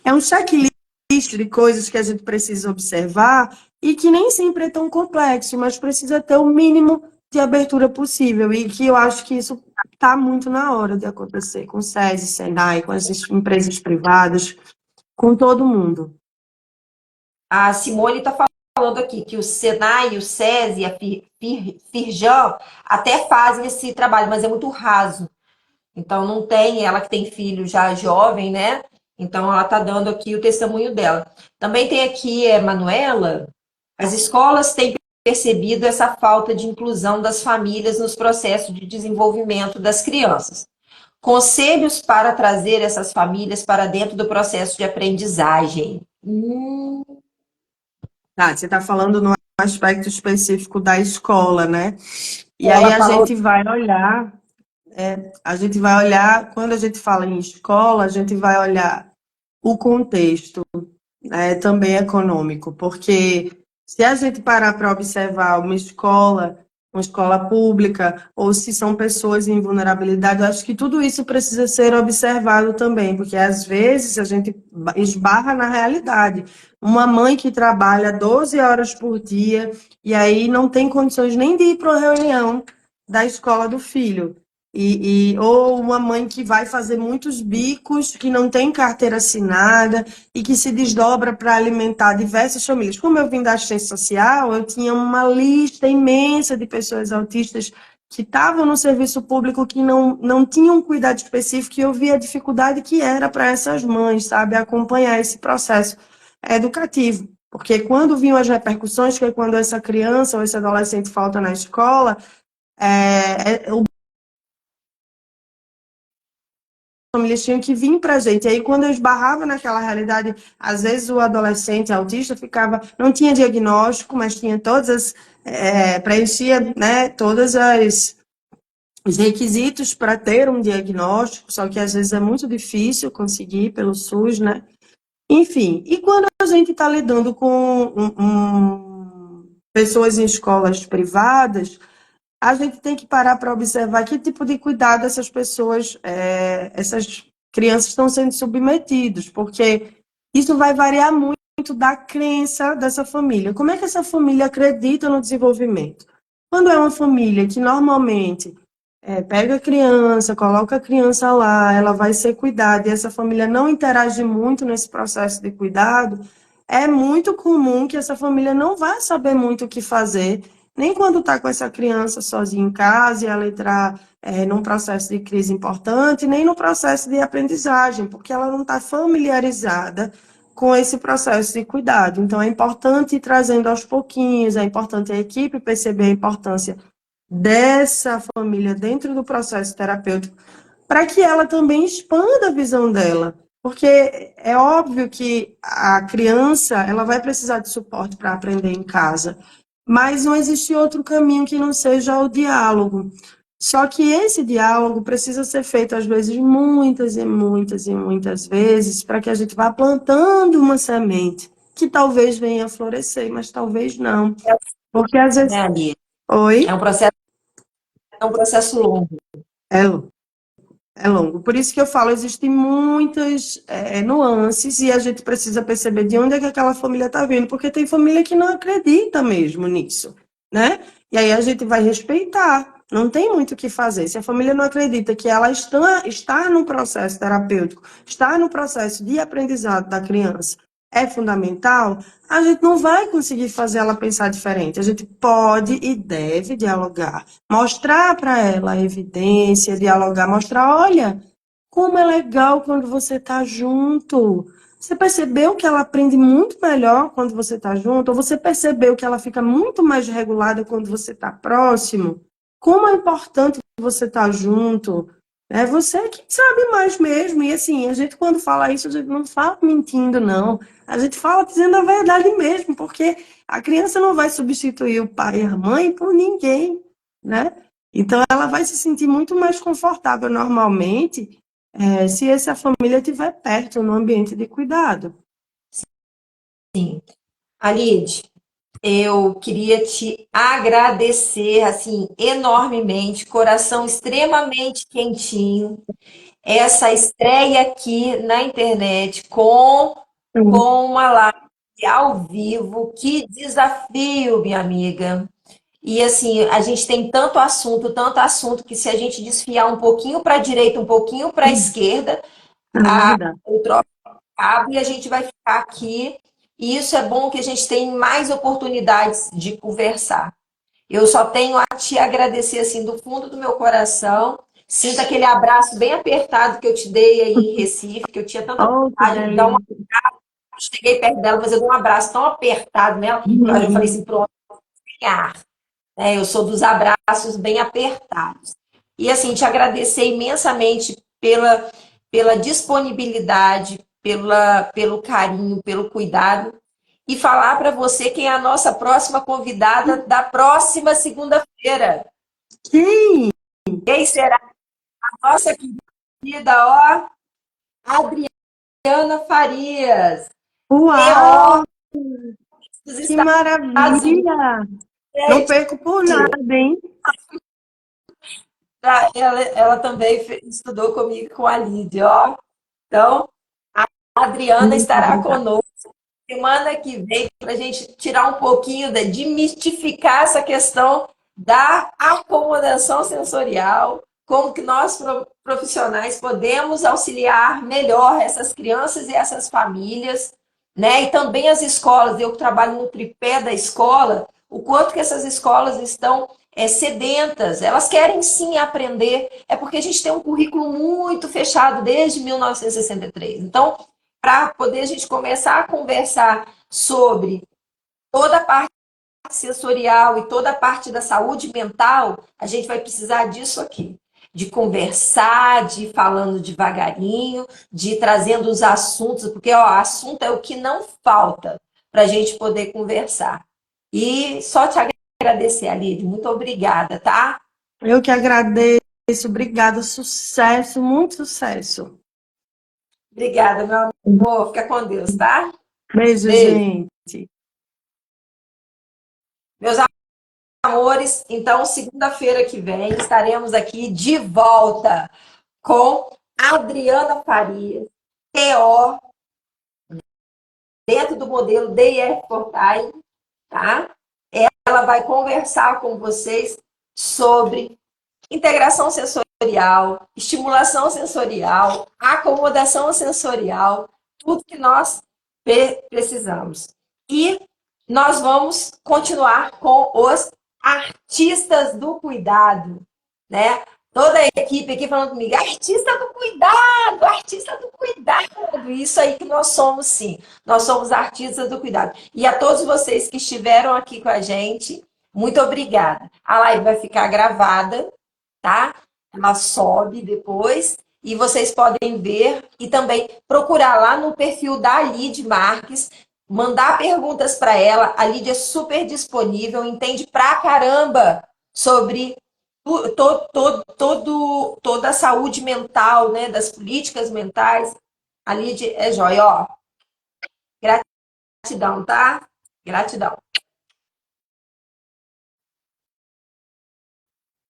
é um checklist de coisas que a gente precisa observar e que nem sempre é tão complexo, mas precisa ter o mínimo de abertura possível e que eu acho que isso está muito na hora de acontecer com o SESI, Senai, com as empresas privadas, com todo mundo. A Simone está falando aqui que o Senai, o SESI, a Firjan até fazem esse trabalho, mas é muito raso. Então não tem, ela que tem filho já jovem, né? Então ela está dando aqui o testemunho dela. Também tem aqui, Manuela, as escolas têm percebido essa falta de inclusão das famílias nos processos de desenvolvimento das crianças. Conselhos para trazer essas famílias para dentro do processo de aprendizagem. Tá, você está falando no aspecto específico da escola, né? E aí Ela falou. a gente vai olhar, quando a gente fala em escola, a gente vai olhar o contexto, né, também econômico, porque se a gente parar para observar uma escola uma escola pública, ou se são pessoas em vulnerabilidade. Eu acho que tudo isso precisa ser observado também, porque às vezes a gente esbarra na realidade. Uma mãe que trabalha 12 horas por dia e aí não tem condições nem de ir para a reunião da escola do filho. Ou uma mãe que vai fazer muitos bicos, que não tem carteira assinada e que se desdobra para alimentar diversas famílias. Como eu vim da assistência social, eu tinha uma lista imensa de pessoas autistas que estavam no serviço público que não tinham um cuidado específico e eu via a dificuldade que era para essas mães, sabe, acompanhar esse processo educativo. Porque quando vinham as repercussões, que é quando essa criança ou esse adolescente falta na escola, o famílias tinham que vir para a gente. E aí, quando eu esbarrava naquela realidade, às vezes o adolescente autista ficava, não tinha diagnóstico, mas tinha todas as, preenchia, né, todas os requisitos para ter um diagnóstico, só que às vezes é muito difícil conseguir pelo SUS, né? Enfim, e quando a gente está lidando com pessoas em escolas privadas, a gente tem que parar para observar que tipo de cuidado essas pessoas, essas crianças estão sendo submetidos, porque isso vai variar muito da crença dessa família. Como é que essa família acredita no desenvolvimento? Quando é uma família que normalmente pega a criança, coloca a criança lá, ela vai ser cuidada, e essa família não interage muito nesse processo de cuidado, é muito comum que essa família não vá saber muito o que fazer, nem quando está com essa criança sozinha em casa e ela entrar num processo de crise importante, nem no processo de aprendizagem, porque ela não está familiarizada com esse processo de cuidado. Então, é importante ir trazendo aos pouquinhos, é importante a equipe perceber a importância dessa família dentro do processo terapêutico, para que ela também expanda a visão dela. Porque é óbvio que a criança ela vai precisar de suporte para aprender em casa, mas não existe outro caminho que não seja o diálogo. Só que esse diálogo precisa ser feito, às vezes, muitas e muitas e muitas vezes, para que a gente vá plantando uma semente que talvez venha a florescer, mas talvez não. Porque às vezes. Né, Ali? Oi? É um processo longo. É, é longo. Por isso que eu falo, existem muitas nuances e a gente precisa perceber de onde é que aquela família está vindo, porque tem família que não acredita mesmo nisso, né? E aí a gente vai respeitar. Não tem muito o que fazer. Se a família não acredita que ela está no processo terapêutico, está no processo de aprendizado da criança, é fundamental, a gente não vai conseguir fazer ela pensar diferente. A gente pode e deve dialogar, mostrar para ela a evidência, dialogar, mostrar, olha, como é legal quando você está junto. Você percebeu que ela aprende muito melhor quando você está junto? Ou você percebeu que ela fica muito mais regulada quando você está próximo? Como é importante você estar junto? É você que sabe mais mesmo. E assim, a gente quando fala isso, a gente não fala mentindo, não. A gente fala dizendo a verdade mesmo, porque a criança não vai substituir o pai e a mãe por ninguém, né? Então ela vai se sentir muito mais confortável normalmente se essa família estiver perto, no ambiente de cuidado. Sim. Alide, eu queria te agradecer, assim, enormemente, coração extremamente quentinho, essa estreia aqui na internet com uma live ao vivo. Que desafio, minha amiga. E assim, a gente tem tanto assunto, que se a gente desfiar um pouquinho para a direita, um pouquinho para a esquerda, Não vai dar. o troço acaba e a gente vai ficar aqui. E isso é bom que a gente tem mais oportunidades de conversar. Eu só tenho a te agradecer assim do fundo do meu coração. Sinta aquele abraço bem apertado que eu te dei aí em Recife, que eu tinha tanta Oh, que vontade de dar uma. delícia. Cheguei perto dela, mas eu dei um abraço tão apertado nela, que eu falei assim: pronto, sem ar. Eu sou dos abraços bem apertados. E assim, te agradecer imensamente pela disponibilidade, pelo carinho, pelo cuidado. E falar para você quem é a nossa próxima convidada da próxima segunda-feira. Quem? Quem será a nossa querida, ó, Adriana Farias, Uau, PO dos que Estados Unidos. maravilha! Não perco por nada, hein? Ela também estudou comigo com a Lídia, ó. Então, a Adriana Muito estará obrigada. conosco semana que vem para a gente tirar um pouquinho, de mistificar essa questão da acomodação sensorial, como que nós profissionais podemos auxiliar melhor essas crianças e essas famílias, né? E também as escolas, eu que trabalho no tripé da escola, o quanto que essas escolas estão sedentas, elas querem sim aprender, é porque a gente tem um currículo muito fechado desde 1963. Então, para poder a gente começar a conversar sobre toda a parte sensorial e toda a parte da saúde mental, a gente vai precisar disso aqui. De conversar, de ir falando devagarinho, de ir trazendo os assuntos, porque ó, assunto é o que não falta para a gente poder conversar. E só te agradecer, Aline, muito obrigada, tá? Eu que agradeço. Obrigada. Sucesso, muito sucesso. Obrigada, meu amor. Fica com Deus, tá? Beijo, Beijo. gente. Meus amores, então, segunda-feira que vem estaremos aqui de volta com Adriana Farias, TO, dentro do modelo DIR Fortime, tá? Ela vai conversar com vocês sobre integração sensorial, estimulação sensorial, acomodação sensorial, tudo que nós precisamos. E nós vamos continuar com os artistas do cuidado, né? Toda a equipe aqui falando comigo, artista do cuidado, isso aí que nós somos sim, nós somos artistas do cuidado. E a todos vocês que estiveram aqui com a gente, muito obrigada. A live vai ficar gravada, tá? Ela sobe depois e vocês podem ver e também procurar lá no perfil da Lid Marques, mandar perguntas para ela. A Lid é super disponível, entende pra caramba sobre toda a saúde mental, né, das políticas mentais. A Lid é joia, ó. Gratidão, tá? Gratidão.